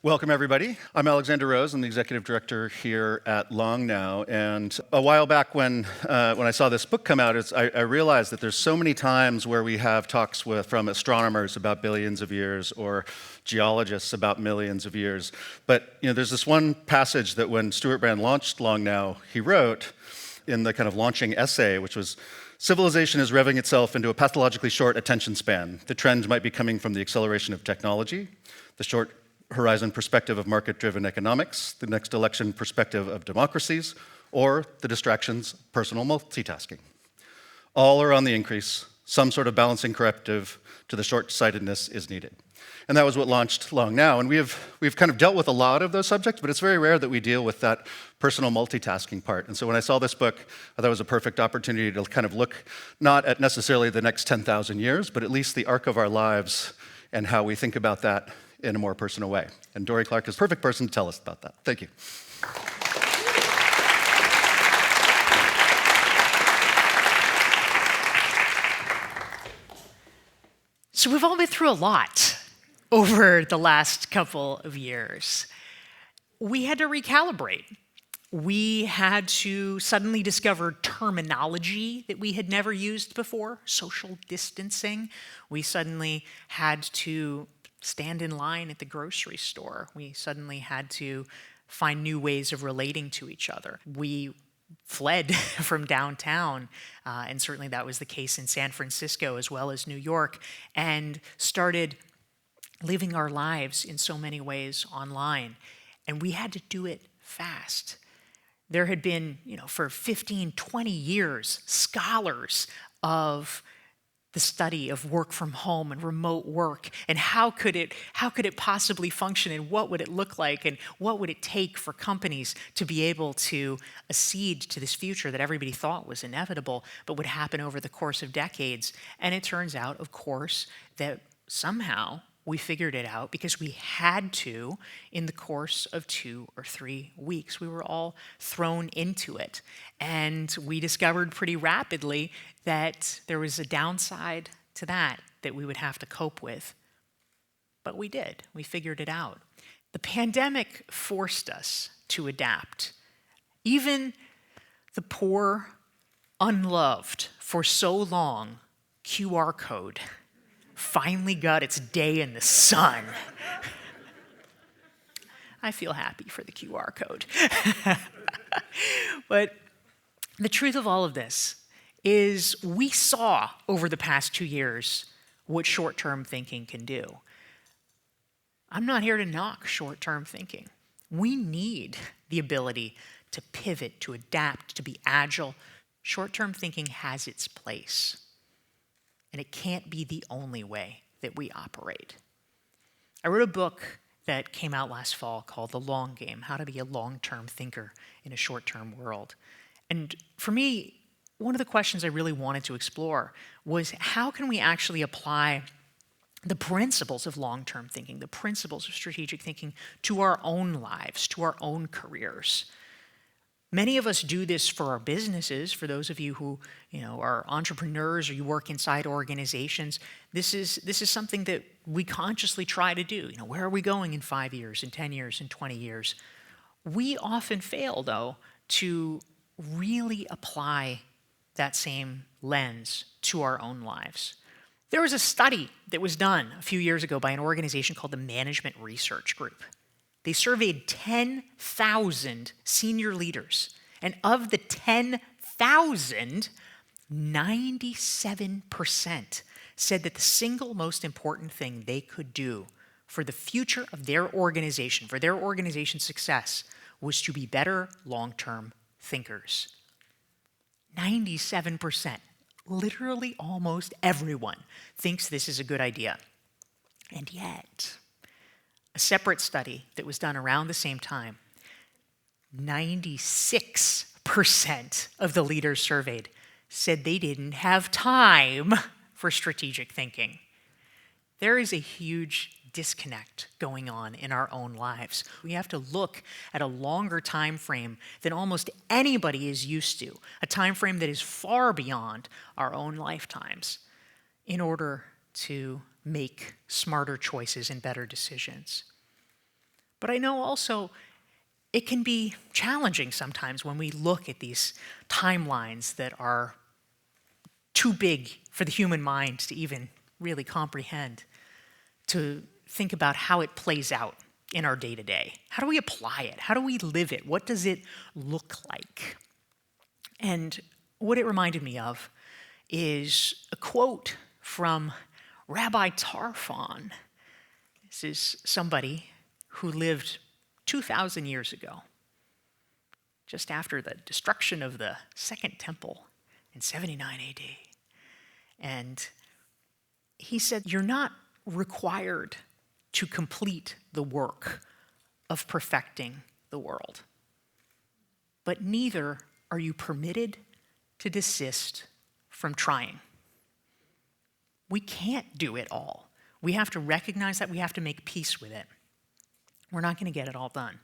Welcome, everybody. I'm Alexander Rose. I'm the executive director here at Long now. And a while back when I saw this book come out, I realized that there's so many times where we have talks from astronomers about billions of years or geologists about millions of years. But there's this one passage that when Stuart Brand launched Long now, he wrote in the kind of launching essay, which was, "Civilization is revving itself into a pathologically short attention span. The trend might be coming from the acceleration of technology, the short horizon perspective of market-driven economics, the next election perspective of democracies, or the distractions of personal multitasking. All are on the increase. Some sort of balancing corrective to the short-sightedness is needed." And that was what launched Long now. And we've kind of dealt with a lot of those subjects, but it's very rare that we deal with that personal multitasking part. And so when I saw this book, I thought it was a perfect opportunity to kind of look not at necessarily the next 10,000 years, but at least the arc of our lives and how we think about that in a more personal way. And Dorie Clark is the perfect person to tell us about that. Thank you. So we've all been through a lot over the last couple of years. We had to recalibrate. We had to suddenly discover terminology that we had never used before, social distancing. We suddenly had to stand in line at the grocery store. We suddenly had to find new ways of relating to each other. We fled from downtown, and certainly that was the case in San Francisco as well as New York, and started living our lives in so many ways online. And we had to do it fast. There had been, for 15, 20 years, scholars of the study of work from home and remote work, and how could it possibly function, and what would it look like, and what would it take for companies to be able to accede to this future that everybody thought was inevitable, but would happen over the course of decades. And it turns out, of course, that somehow we figured it out because we had to in the course of 2 or 3 weeks. We were all thrown into it. And we discovered pretty rapidly that there was a downside to that we would have to cope with. But we did. We figured it out. The pandemic forced us to adapt. Even the poor, unloved for so long QR code finally got its day in the sun. I feel happy for the QR code. But the truth of all of this is we saw over the past 2 years what short-term thinking can do. I'm not here to knock short-term thinking. We need the ability to pivot, to adapt, to be agile. Short-term thinking has its place. And it can't be the only way that we operate. I wrote a book that came out last fall called The Long Game, How to Be a Long-Term Thinker in a Short-Term World. And for me, one of the questions I really wanted to explore was how can we actually apply the principles of long-term thinking, the principles of strategic thinking to our own lives, to our own careers. Many of us do this for our businesses. For those of you who are entrepreneurs or you work inside organizations, this is something that we consciously try to do. Where are we going in 5 years, in 10 years, in 20 years? We often fail, though, to really apply that same lens to our own lives. There was a study that was done a few years ago by an organization called the Management Research Group. They surveyed 10,000 senior leaders, and of the 10,000, 97% said that the single most important thing they could do for the future of their organization, for their organization's success, was to be better long-term thinkers. 97%, literally almost everyone, thinks this is a good idea. And yet, a separate study that was done around the same time, 96% of the leaders surveyed said they didn't have time for strategic thinking. There is a huge disconnect going on in our own lives. We have to look at a longer time frame than almost anybody is used to, a time frame that is far beyond our own lifetimes, in order to make smarter choices and better decisions. But I know also it can be challenging sometimes when we look at these timelines that are too big for the human mind to even really comprehend, to think about how it plays out in our day-to-day. How do we apply it? How do we live it? What does it look like? And what it reminded me of is a quote from Rabbi Tarfon. This is somebody who lived 2,000 years ago, just after the destruction of the Second Temple in 79 AD. And he said, "You're not required to complete the work of perfecting the world, but neither are you permitted to desist from trying." We can't do it all. We have to recognize that. We have to make peace with it. We're not going to get it all done.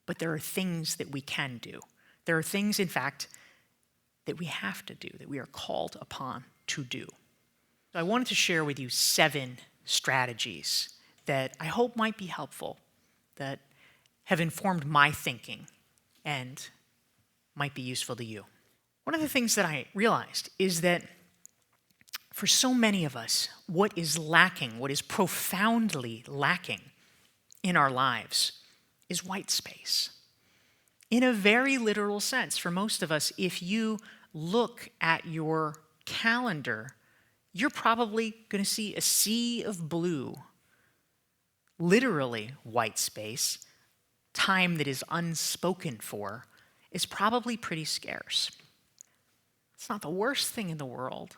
But there are things that we can do. There are things, in fact, that we have to do, that we are called upon to do. So I wanted to share with you 7 strategies that I hope might be helpful, that have informed my thinking and might be useful to you. One of the things that I realized is that for so many of us, what is lacking, what is profoundly lacking in our lives is white space. In a very literal sense, for most of us, if you look at your calendar, you're probably going to see a sea of blue, literally white space. Time that is unspoken for is probably pretty scarce. It's not the worst thing in the world,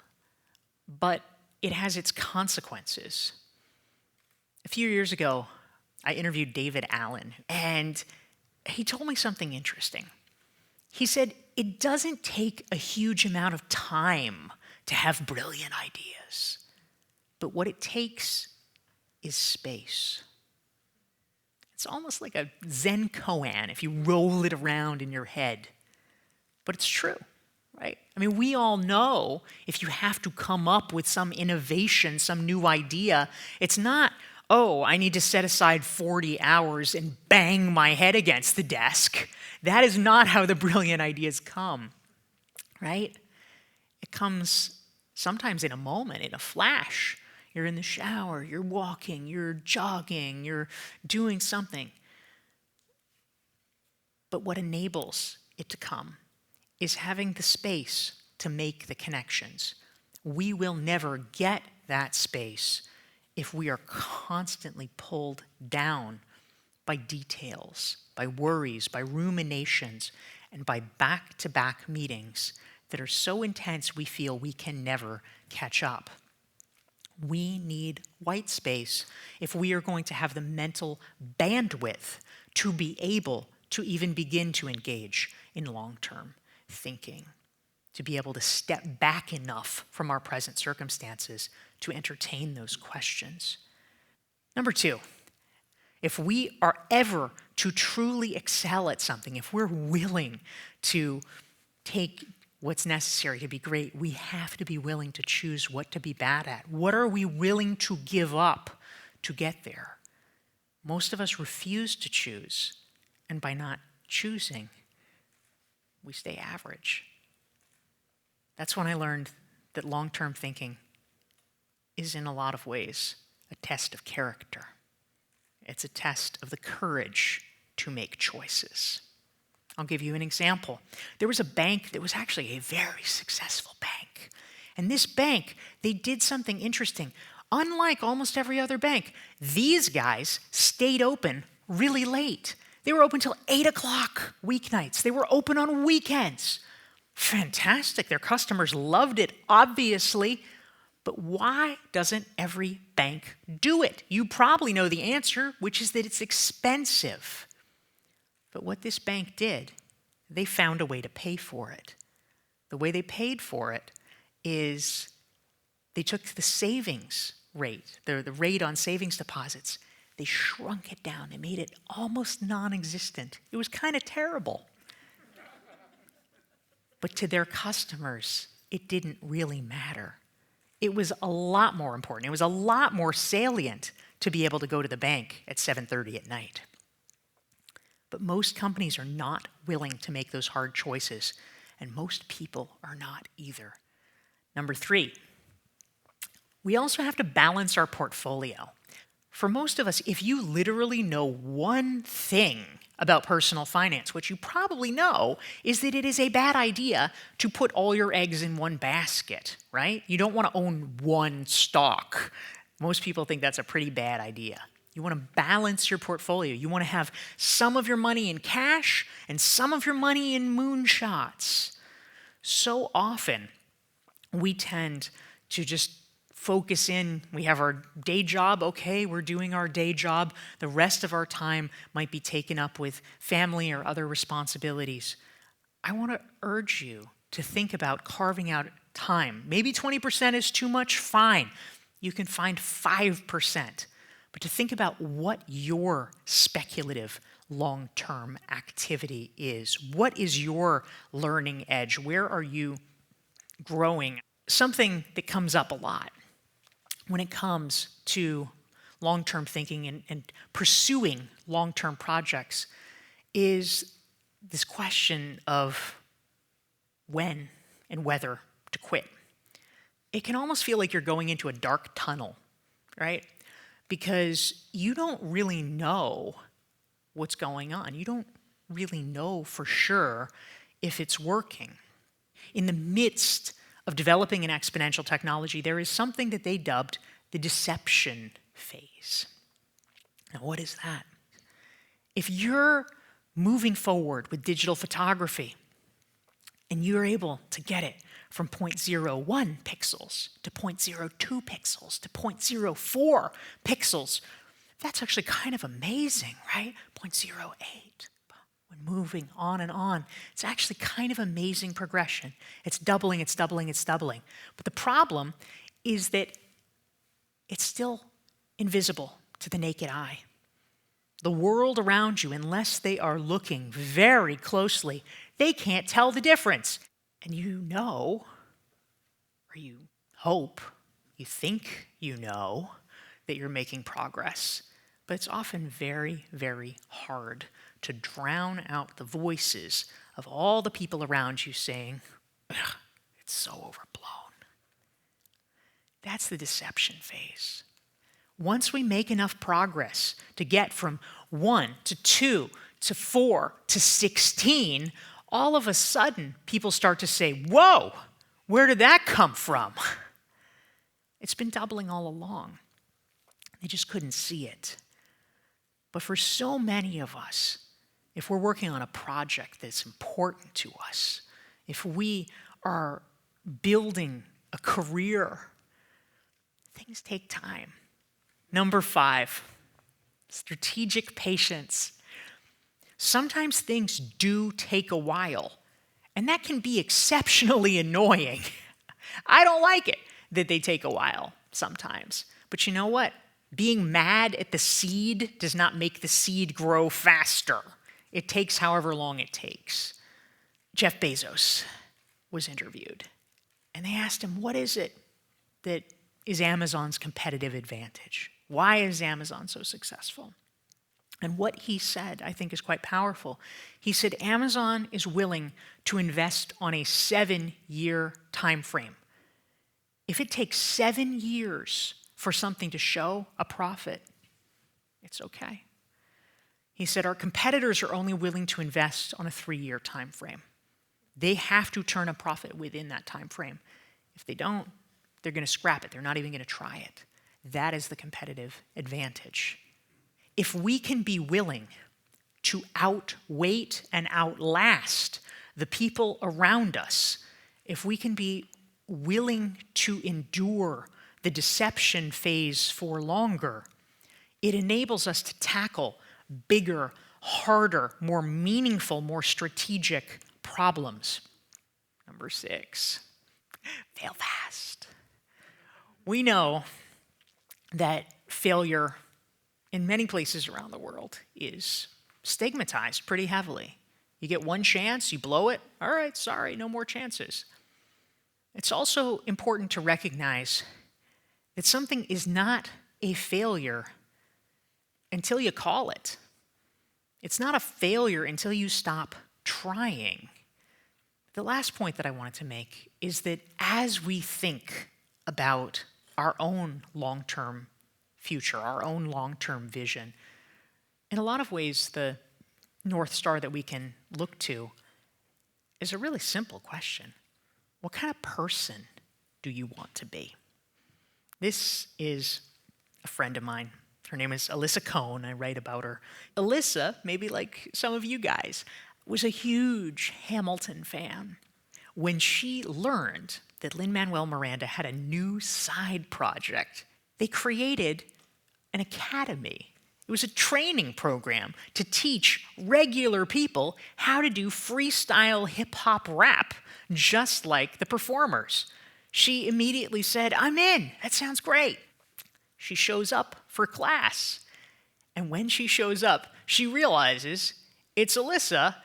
but it has its consequences. A few years ago, I interviewed David Allen, and he told me something interesting. He said, it doesn't take a huge amount of time to have brilliant ideas, but what it takes is space. It's almost like a Zen koan if you roll it around in your head, but it's true. Right? I mean, we all know if you have to come up with some innovation, some new idea, it's not, oh, I need to set aside 40 hours and bang my head against the desk. That is not how the brilliant ideas come, right? It comes sometimes in a moment, in a flash. You're in the shower, you're walking, you're jogging, you're doing something. But what enables it to come is having the space to make the connections. We will never get that space if we are constantly pulled down by details, by worries, by ruminations, and by back-to-back meetings that are so intense we feel we can never catch up. We need white space if we are going to have the mental bandwidth to be able to even begin to engage in long-term thinking, to be able to step back enough from our present circumstances to entertain those questions. Number 2, if we are ever to truly excel at something, if we're willing to take what's necessary to be great, we have to be willing to choose what to be bad at. What are we willing to give up to get there? Most of us refuse to choose, and by not choosing, we stay average. That's when I learned that long-term thinking is in a lot of ways a test of character. It's a test of the courage to make choices. I'll give you an example. There was a bank that was actually a very successful bank. And this bank, they did something interesting. Unlike almost every other bank, these guys stayed open really late. They were open till 8 o'clock weeknights. They were open on weekends. Fantastic. Their customers loved it, obviously. But why doesn't every bank do it? You probably know the answer, which is that it's expensive. But what this bank did, they found a way to pay for it. The way they paid for it is they took the savings rate, the rate on savings deposits, they shrunk it down. They made it almost non-existent. It was kind of terrible. But to their customers, it didn't really matter. It was a lot more important. It was a lot more salient to be able to go to the bank at 7:30 at night. But most companies are not willing to make those hard choices, and most people are not either. Number 3, we also have to balance our portfolio. For most of us, if you literally know one thing about personal finance, what you probably know is that it is a bad idea to put all your eggs in one basket, right? You don't want to own one stock. Most people think that's a pretty bad idea. You want to balance your portfolio. You want to have some of your money in cash and some of your money in moonshots. So often, we tend to just focus in. We have our day job. Okay, we're doing our day job. The rest of our time might be taken up with family or other responsibilities. I want to urge you to think about carving out time. Maybe 20% is too much, fine. You can find 5%. But to think about what your speculative long-term activity is. What is your learning edge? Where are you growing? Something that comes up a lot when it comes to long-term thinking and pursuing long-term projects is this question of when and whether to quit. It can almost feel like you're going into a dark tunnel, right? Because you don't really know what's going on. You don't really know for sure if it's working. In the midst of developing an exponential technology, there is something that they dubbed the deception phase. Now, what is that? If you're moving forward with digital photography and you're able to get it from 0.01 pixels to 0.02 pixels to 0.04 pixels, that's actually kind of amazing, right? 0.08. When moving on and on, it's actually kind of amazing progression. It's doubling, it's doubling, it's doubling. But the problem is that it's still invisible to the naked eye. The world around you, unless they are looking very closely, they can't tell the difference. And you know, or you hope, you think you know that you're making progress. But it's often very, very hard to drown out the voices of all the people around you saying, it's so overblown. That's the deception phase. Once we make enough progress to get from 1 to 2 to 4 to 16, all of a sudden people start to say, whoa, where did that come from? It's been doubling all along. They just couldn't see it. But for so many of us, if we're working on a project that's important to us, if we are building a career, things take time. Number 5, strategic patience. Sometimes things do take a while, and that can be exceptionally annoying. I don't like it that they take a while sometimes. But you know what? Being mad at the seed does not make the seed grow faster. It takes however long it takes. Jeff Bezos was interviewed, and they asked him, what is it that is Amazon's competitive advantage? Why is Amazon so successful? And what he said, I think, is quite powerful. He said, Amazon is willing to invest on a 7-year time frame. If it takes 7 years for something to show a profit, it's okay. He said, our competitors are only willing to invest on a 3-year time frame. They have to turn a profit within that time frame. If they don't, they're going to scrap it. They're not even going to try it. That is the competitive advantage. If we can be willing to outwait and outlast the people around us, if we can be willing to endure the deception phase for longer, it enables us to tackle bigger, harder, more meaningful, more strategic problems. Number 6, fail fast. We know that failure in many places around the world is stigmatized pretty heavily. You get one chance, you blow it, all right, sorry, no more chances. It's also important to recognize that something is not a failure until you call it. It's not a failure until you stop trying. The last point that I wanted to make is that as we think about our own long-term future, our own long-term vision, in a lot of ways, the North Star that we can look to is a really simple question. What kind of person do you want to be? This is a friend of mine. Her name is Alyssa Cohn. I write about her. Alyssa, maybe like some of you guys, was a huge Hamilton fan. When she learned that Lin-Manuel Miranda had a new side project, they created an academy. It was a training program to teach regular people how to do freestyle hip-hop rap, just like the performers. She immediately said, "I'm in. That sounds great." She shows up for class. And when she shows up, she realizes it's Alyssa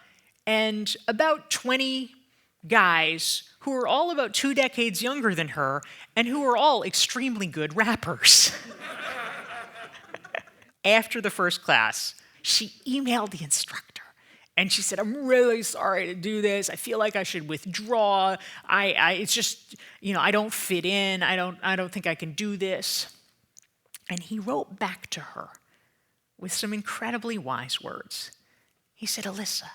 and about 20 guys who are all about 2 decades younger than her and who are all extremely good rappers. After the first class, she emailed the instructor and she said, "I'm really sorry to do this. I feel like I should withdraw. It's just, I don't fit in. I don't think I can do this." And he wrote back to her with some incredibly wise words. He said, "Alyssa,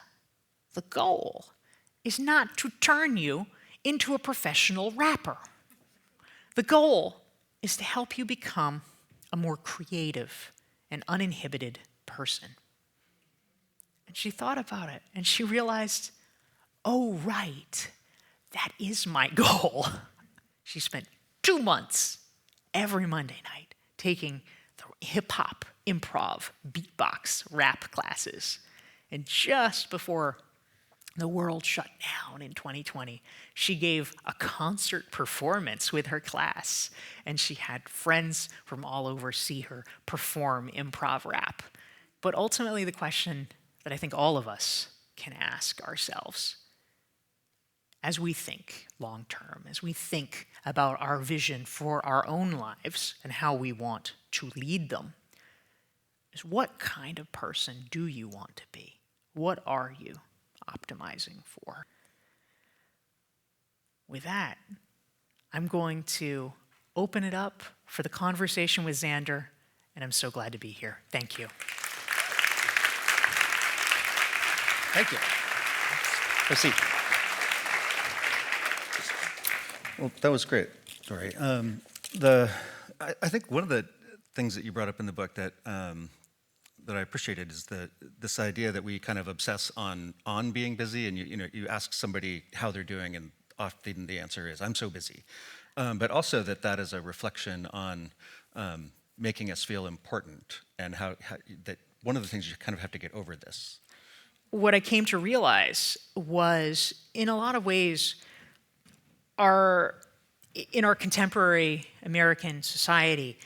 the goal is not to turn you into a professional rapper. The goal is to help you become a more creative and uninhibited person." And she thought about it and she realized, oh, right, that is my goal. She spent 2 months every Monday night taking the hip-hop, improv, beatbox, rap classes. And just before the world shut down in 2020, she gave a concert performance with her class, and she had friends from all over see her perform improv rap. But ultimately, the question that I think all of us can ask ourselves as we think long term, as we think about our vision for our own lives and how we want to lead them, is what kind of person do you want to be? What are you optimizing for? With that, I'm going to open it up for the conversation with Xander, and I'm so glad to be here. Thank you. Thank you. Proceed. Well, that was great, Dorie. I think one of the things that you brought up in the book that I appreciated is this idea that we kind of obsess on being busy, and you ask somebody how they're doing, and often the answer is "I'm so busy," but also that is a reflection on making us feel important, and how that one of the things you kind of have to get over this. What I came to realize was, in a lot of ways, in our contemporary American society,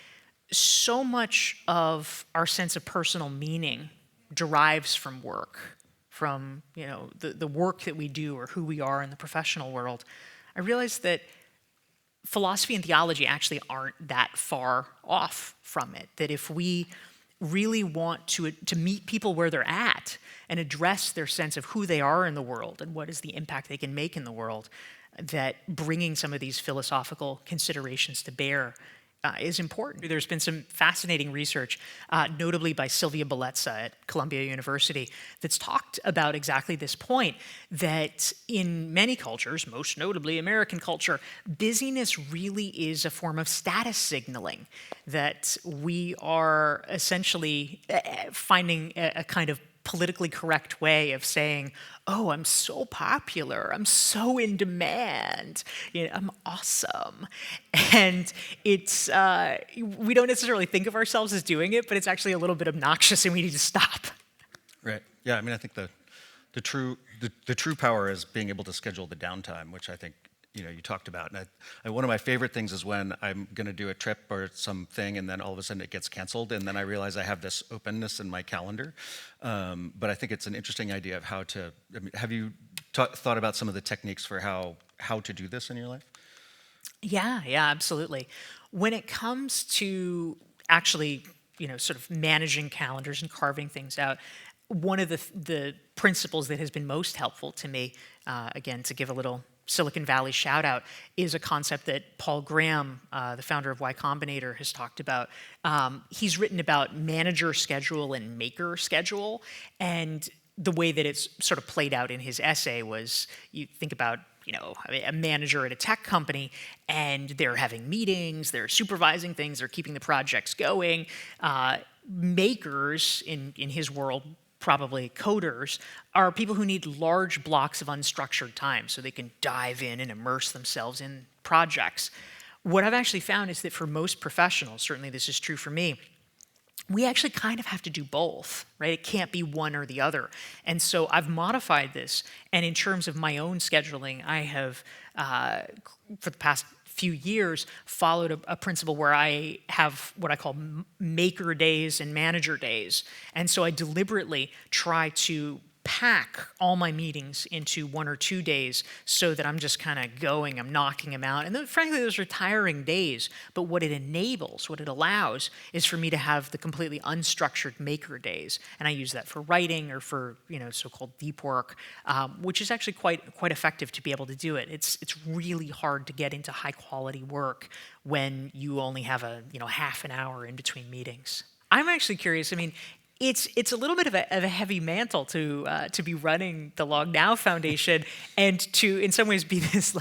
so much of our sense of personal meaning derives from work, from the work that we do or who we are in the professional world. I realized that philosophy and theology actually aren't that far off from it, that if we really want to meet people where they're at and address their sense of who they are in the world and what is the impact they can make in the world, that bringing some of these philosophical considerations to bear is important. There's been some fascinating research, notably by Sylvia Bellezza at Columbia University, that's talked about exactly this point, that in many cultures, most notably American culture, busyness really is a form of status signaling, that we are essentially finding a kind of politically correct way of saying, "Oh, I'm so popular, I'm so in demand, I'm awesome." And it's, we don't necessarily think of ourselves as doing it, but it's actually a little bit obnoxious and we need to stop. Right. Yeah, I mean, I think the true power is being able to schedule the downtime, which I think you talked about. And one of my favorite things is when I'm going to do a trip or something, and then all of a sudden it gets canceled, and then I realize I have this openness in my calendar. But I think it's an interesting idea of how to. I mean, have you thought about some of the techniques for how to do this in your life? Yeah, absolutely. When it comes to actually sort of managing calendars and carving things out, one of the principles that has been most helpful to me, again, to give a little Silicon Valley shout out, is a concept that Paul Graham, the founder of Y Combinator, has talked about. He's written about manager schedule and maker schedule, and the way that it's sort of played out in his essay was, you think about a manager at a tech company, and they're having meetings, they're supervising things, they're keeping the projects going. Makers, in his world, probably coders, are people who need large blocks of unstructured time so they can dive in and immerse themselves in projects. What I've actually found is that for most professionals, certainly this is true for me, we actually kind of have to do both, right? It can't be one or the other. And so I've modified this. And in terms of my own scheduling, I have, for the past few years, followed a principle where I have what I call maker days and manager days. And so I deliberately try to pack all my meetings into 1 or 2 days so that I'm just kind of going, I'm knocking them out. And then, frankly, those are tiring days. But what it enables, what it allows, is for me to have the completely unstructured maker days. And I use that for writing or for so-called deep work, which is actually quite effective to be able to do it. It's really hard to get into high quality work when you only have a half an hour in between meetings. I'm actually curious. I mean, it's a little bit of a heavy mantle to be running the Long Now Foundation and to, in some ways, be this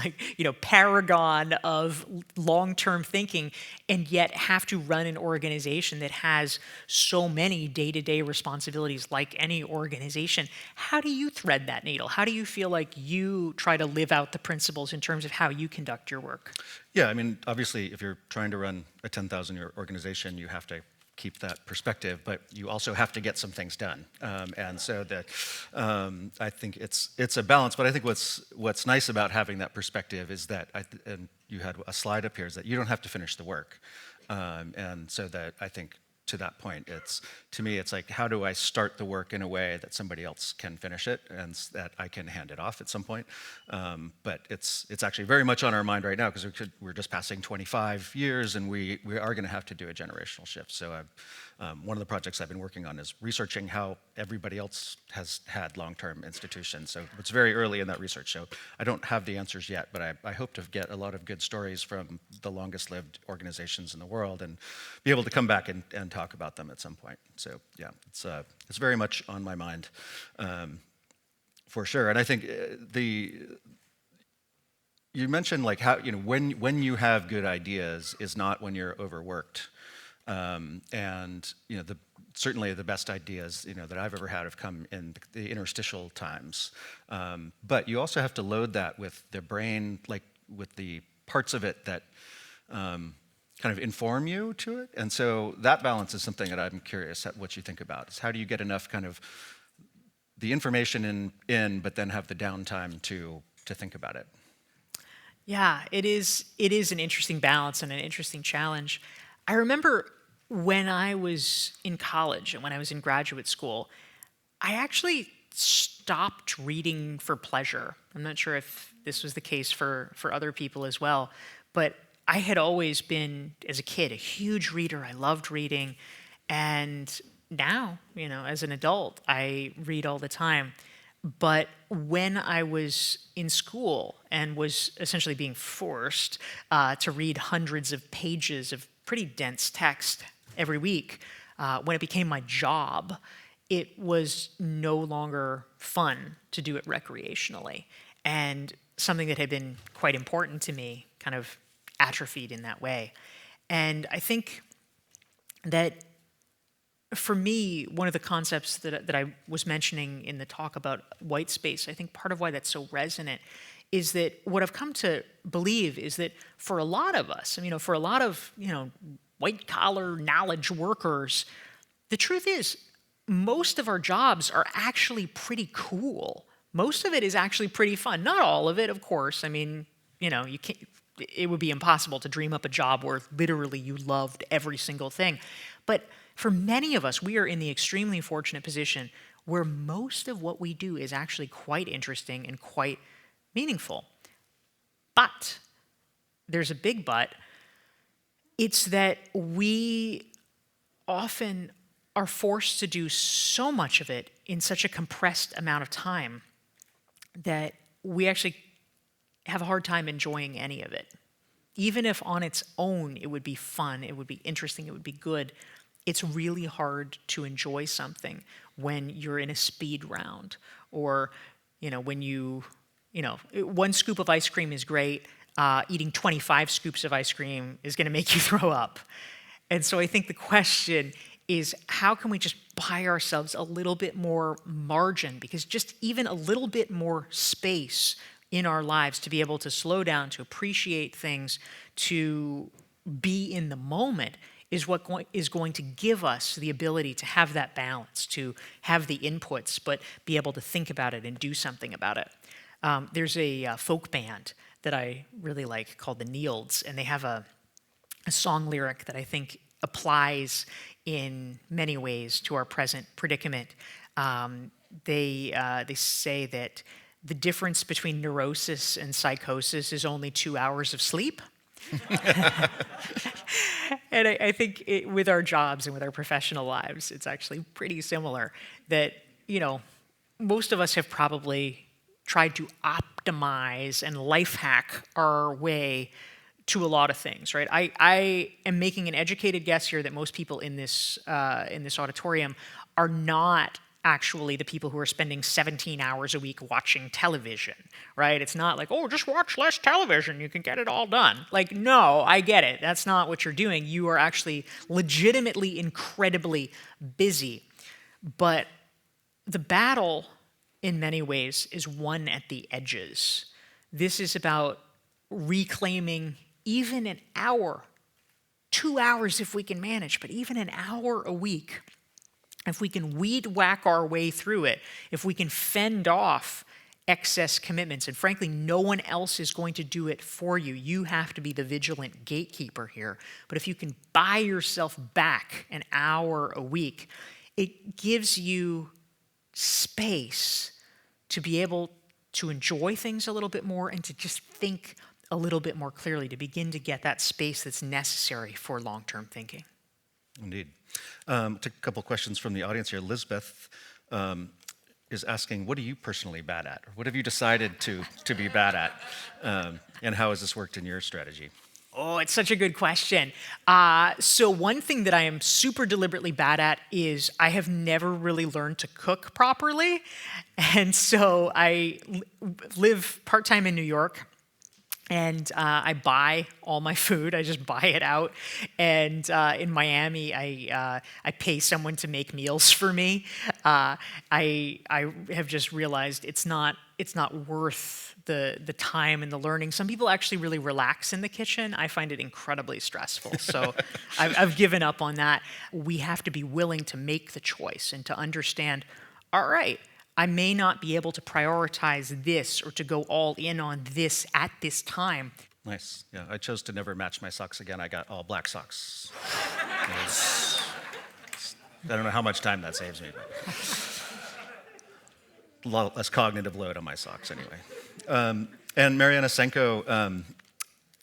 paragon of long-term thinking, and yet have to run an organization that has so many day-to-day responsibilities like any organization. How do you thread that needle? How do you feel like you try to live out the principles in terms of how you conduct your work? Yeah, I mean, obviously, if you're trying to run a 10,000-year organization, you have to keep that perspective, but you also have to get some things done, and so that I think it's a balance. But I think what's nice about having that perspective is that, and you had a slide up here, is that you don't have to finish the work, and so that I think to that point, to me it's like, how do I start the work in a way that somebody else can finish it and that I can hand it off at some point? But it's actually very much on our mind right now because we're just passing 25 years and we are going to have to do a generational shift. So one of the projects I've been working on is researching how everybody else has had long-term institutions. So it's very early in that research. So I don't have the answers yet, but I hope to get a lot of good stories from the longest-lived organizations in the world and be able to come back and talk about them at some point. So yeah, it's very much on my mind, for sure. And I think you mentioned like how when you have good ideas is not when you're overworked, and certainly the best ideas that I've ever had have come in the interstitial times. But you also have to load that with the brain, like with the parts of it that kind of inform you to it. And so that balance is something that I'm curious at what you think about. Is how do you get enough kind of the information in, but then have the downtime to think about it? Yeah, it is an interesting balance and an interesting challenge. I remember when I was in college and when I was in graduate school, I actually stopped reading for pleasure. I'm not sure if this was the case for other people as well, but I had always been, as a kid, a huge reader. I loved reading. And now, as an adult, I read all the time. But when I was in school and was essentially being forced to read hundreds of pages of pretty dense text every week, when it became my job, it was no longer fun to do it recreationally. And something that had been quite important to me kind of atrophied in that way. And I think that for me, one of the concepts that I was mentioning in the talk about white space, I think part of why that's so resonant is that what I've come to believe is that for a lot of us, for a lot of, white collar knowledge workers, the truth is most of our jobs are actually pretty cool. Most of it is actually pretty fun. Not all of it, of course. You can't, it would be impossible to dream up a job where literally you loved every single thing. But for many of us, we are in the extremely fortunate position where most of what we do is actually quite interesting and quite meaningful. But, there's a big but, it's that we often are forced to do so much of it in such a compressed amount of time that we actually have a hard time enjoying any of it. Even if on its own it would be fun, it would be interesting, it would be good, it's really hard to enjoy something when you're in a speed round, or when one scoop of ice cream is great, eating 25 scoops of ice cream is going to make you throw up. And so I think the question is, how can we just buy ourselves a little bit more margin, because just even a little bit more space in our lives to be able to slow down, to appreciate things, to be in the moment is what is going to give us the ability to have that balance, to have the inputs, but be able to think about it and do something about it. There's a folk band that I really like called the Nields, and they have a song lyric that I think applies in many ways to our present predicament. They say that the difference between neurosis and psychosis is only 2 hours of sleep. And I think with our jobs and with our professional lives, it's actually pretty similar. That, most of us have probably tried to optimize and life hack our way to a lot of things, right? I am making an educated guess here that most people in this auditorium are not actually the people who are spending 17 hours a week watching television, right? It's not like, oh, just watch less television, you can get it all done. Like, no, I get it. That's not what you're doing. You are actually legitimately incredibly busy. But the battle, in many ways, is won at the edges. This is about reclaiming even an hour, 2 hours if we can manage, but even an hour a week. If we can weed whack our way through it, if we can fend off excess commitments, and frankly, no one else is going to do it for you. You have to be the vigilant gatekeeper here. But if you can buy yourself back an hour a week, it gives you space to be able to enjoy things a little bit more and to just think a little bit more clearly, to begin to get that space that's necessary for long-term thinking. Indeed. A couple questions from the audience here. Lisbeth is asking, what are you personally bad at? Or what have you decided to be bad at? And how has this worked in your strategy? Oh, it's such a good question. So one thing that I am super deliberately bad at is I have never really learned to cook properly. And so I live part-time in New York. And I buy all my food. I just buy it out. And in Miami, I pay someone to make meals for me. I have just realized it's not worth the time and the learning. Some people actually really relax in the kitchen. I find it incredibly stressful. So I've given up on that. We have to be willing to make the choice and to understand, all right, I may not be able to prioritize this or to go all in on this at this time. Nice. Yeah, I chose to never match my socks again. I got all black socks. I don't know how much time that saves me, but a lot less cognitive load on my socks anyway. And Mariana Senko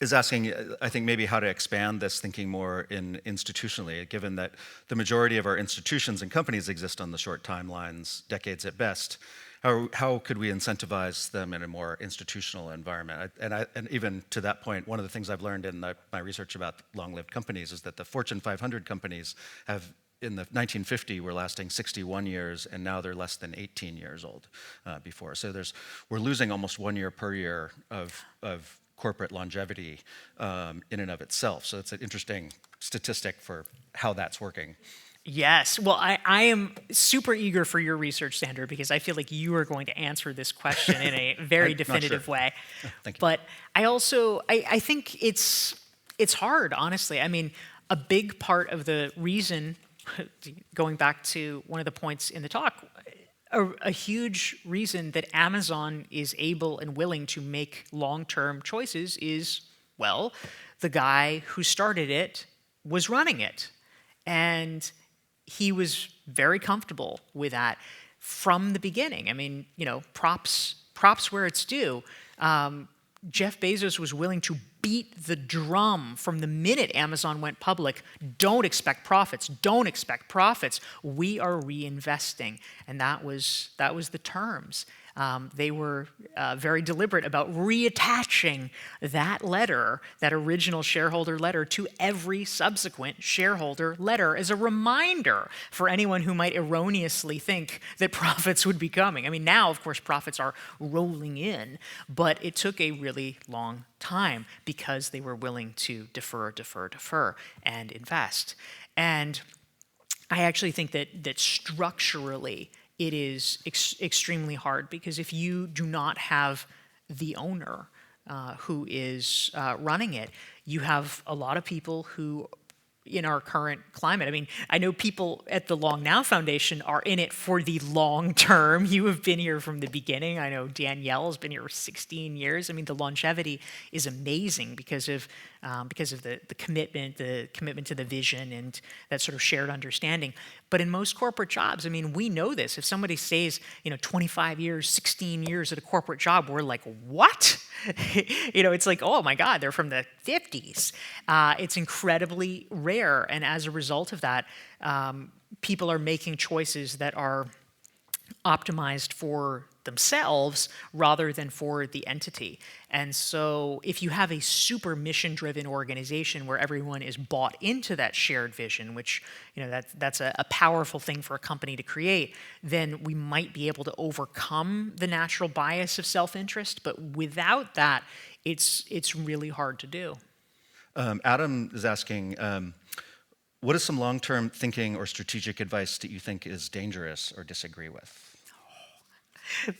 is asking, I think, maybe how to expand this thinking more institutionally, given that the majority of our institutions and companies exist on the short timelines, decades at best. How could we incentivize them in a more institutional environment? And even to that point, one of the things I've learned in my research about long-lived companies is that the Fortune 500 companies have, in the 1950, were lasting 61 years, and now they're less than 18 years old before. So we're losing almost 1 year per year of corporate longevity in and of itself. So it's an interesting statistic for how that's working. Yes. Well, I am super eager for your research, Sandra, because I feel like you are going to answer this question in a very definitive way. Thank you. But I think it's hard, honestly. I mean, a big part of the reason, going back to one of the points in the talk, a huge reason that Amazon is able and willing to make long-term choices is, well, the guy who started it was running it. And he was very comfortable with that from the beginning. I mean, props where it's due. Jeff Bezos was willing to beat the drum from the minute Amazon went public. Don't expect profits. Don't expect profits. We are reinvesting. And that was the terms. They were very deliberate about reattaching that letter, that original shareholder letter, to every subsequent shareholder letter as a reminder for anyone who might erroneously think that profits would be coming. I mean, now, of course, profits are rolling in, but it took a really long time because they were willing to defer, and invest. And I actually think that structurally, it is extremely hard, because if you do not have the owner who is running it, you have a lot of people who, in our current climate, I mean, I know people at the Long Now Foundation are in it for the long term. You have been here from the beginning. I know Danielle has been here 16 years. I mean, the longevity is amazing because of the commitment to the vision and that sort of shared understanding. But in most corporate jobs, I mean, we know this. If somebody stays, 25 years, 16 years at a corporate job, we're like, what? It's like, oh my God, they're from the 50s. It's incredibly rare. And as a result of that, people are making choices that are optimized for themselves rather than for the entity. And so if you have a super mission-driven organization where everyone is bought into that shared vision, which that's a powerful thing for a company to create, then we might be able to overcome the natural bias of self-interest. But without that, it's really hard to do. Adam is asking, what is some long-term thinking or strategic advice that you think is dangerous or disagree with?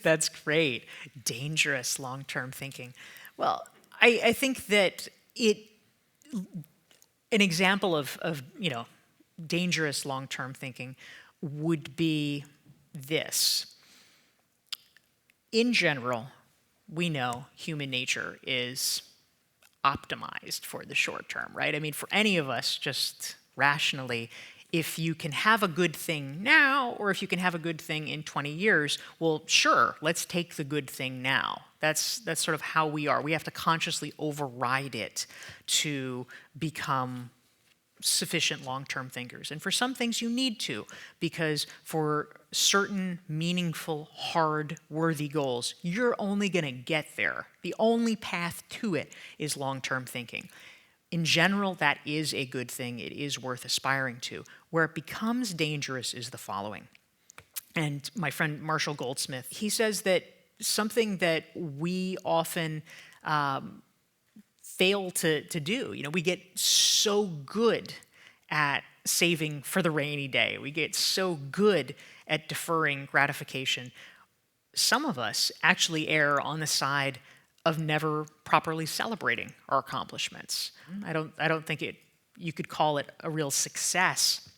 That's great. Dangerous long-term thinking. Well, I think that an example of dangerous long-term thinking would be this. In general, we know human nature is optimized for the short term, right? I mean, for any of us, just rationally, if you can have a good thing now, or if you can have a good thing in 20 years, well, sure, let's take the good thing now. That's sort of how we are. We have to consciously override it to become sufficient long-term thinkers. And for some things you need to, because for certain meaningful, hard, worthy goals, you're only going to get there. The only path to it is long-term thinking. In general, that is a good thing. It is worth aspiring to. Where it becomes dangerous is the following. And my friend Marshall Goldsmith, he says that something that we often fail to do, we get so good at saving for the rainy day. We get so good at deferring gratification. Some of us actually err on the side of never properly celebrating our accomplishments. I don't think you could call it a real success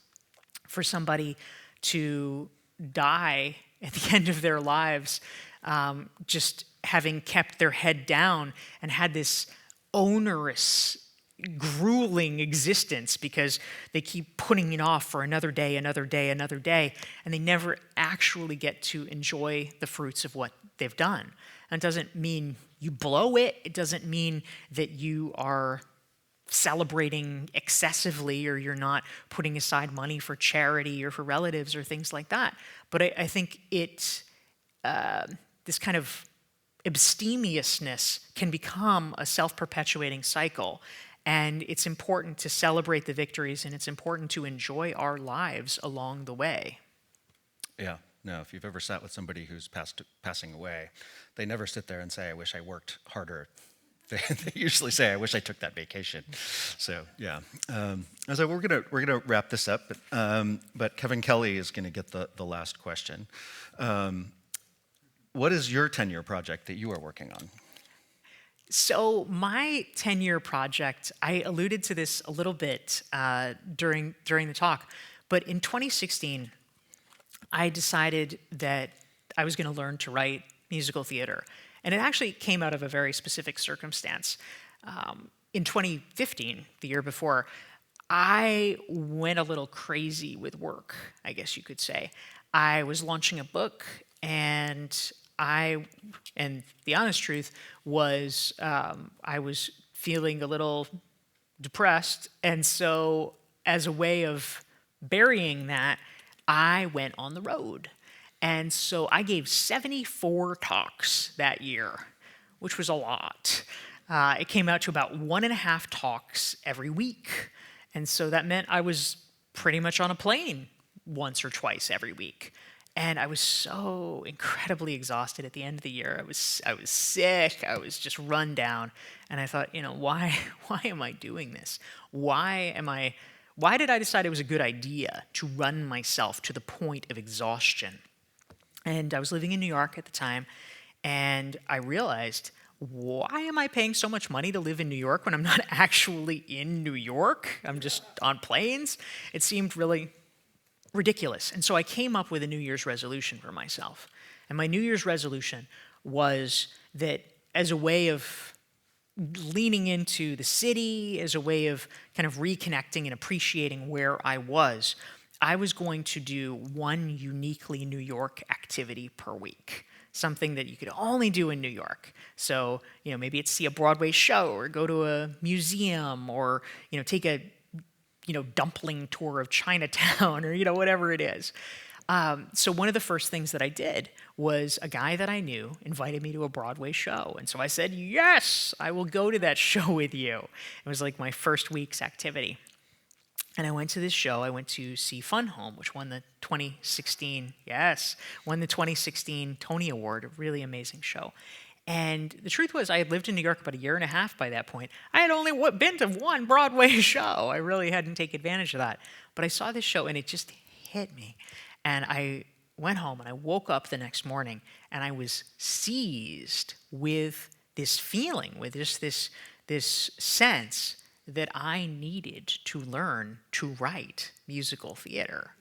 for somebody to die at the end of their lives just having kept their head down and had this onerous, grueling existence because they keep putting it off for another day, and they never actually get to enjoy the fruits of what they've done. And it doesn't mean you blow it. It doesn't mean that you are celebrating excessively or you're not putting aside money for charity or for relatives or things like that. But I think this kind of abstemiousness can become a self-perpetuating cycle. And it's important to celebrate the victories, and it's important to enjoy our lives along the way. Yeah. No, if you've ever sat with somebody who's passing away, they never sit there and say, I wish I worked harder. They usually say, I wish I took that vacation. So, yeah. So we're gonna wrap this up, but Kevin Kelly is going to get the last question. What is your 10-year project that you are working on? So my 10-year project, I alluded to this a little bit during the talk, but in 2016, I decided that I was going to learn to write musical theater. And it actually came out of a very specific circumstance. In 2015, the year before, I went a little crazy with work, I guess you could say. I was launching a book, and and the honest truth was, I was feeling a little depressed. And so, as a way of burying that, I went on the road. And so I gave 74 talks that year, which was a lot. It came out to about 1.5 talks every week. And so that meant I was pretty much on a plane once or twice every week. And I was so incredibly exhausted at the end of the year. I was sick. I was just run down. And I thought, why am I doing this? Why did I decide it was a good idea to run myself to the point of exhaustion? And I was living in New York at the time, and I realized, why am I paying so much money to live in New York when I'm not actually in New York? I'm just on planes. It seemed really ridiculous. And so I came up with a New Year's resolution for myself. And my New Year's resolution was that, as a way of leaning into the city, as a way of kind of reconnecting and appreciating where I was going to do one uniquely New York activity per week. Something that you could only do in New York. So, maybe it's see a Broadway show, or go to a museum, or, take a, dumpling tour of Chinatown, or, whatever it is. So one of the first things that I did was, a guy that I knew invited me to a Broadway show. And so I said, yes, I will go to that show with you. It was like my first week's activity. And I went to this show. I went to see Fun Home, which won the 2016 Tony Award, a really amazing show. And the truth was, I had lived in New York about 1.5 years by that point. I had only been to one Broadway show. I really hadn't taken advantage of that. But I saw this show, and it just hit me. And I went home, and I woke up the next morning, and I was seized with this feeling, with this sense that I needed to learn to write musical theater.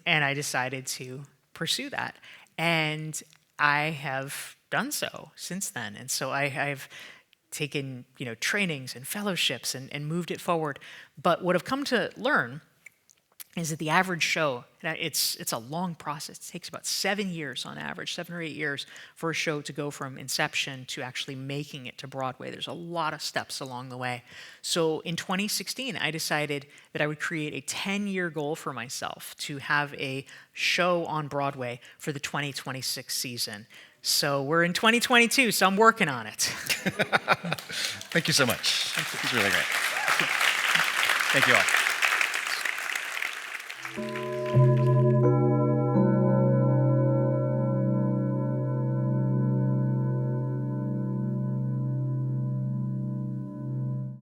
And I decided to pursue that. And I have done so since then. And so I've taken, trainings and fellowships and moved it forward. But what I've come to learn is that the average show, it's a long process. It takes about 7 years on average, 7 or 8 years for a show to go from inception to actually making it to Broadway. There's a lot of steps along the way. So in 2016, I decided that I would create a 10-year goal for myself to have a show on Broadway for the 2026 season. So we're in 2022, so I'm working on it. Thank you so much. It's really great. Thank you all.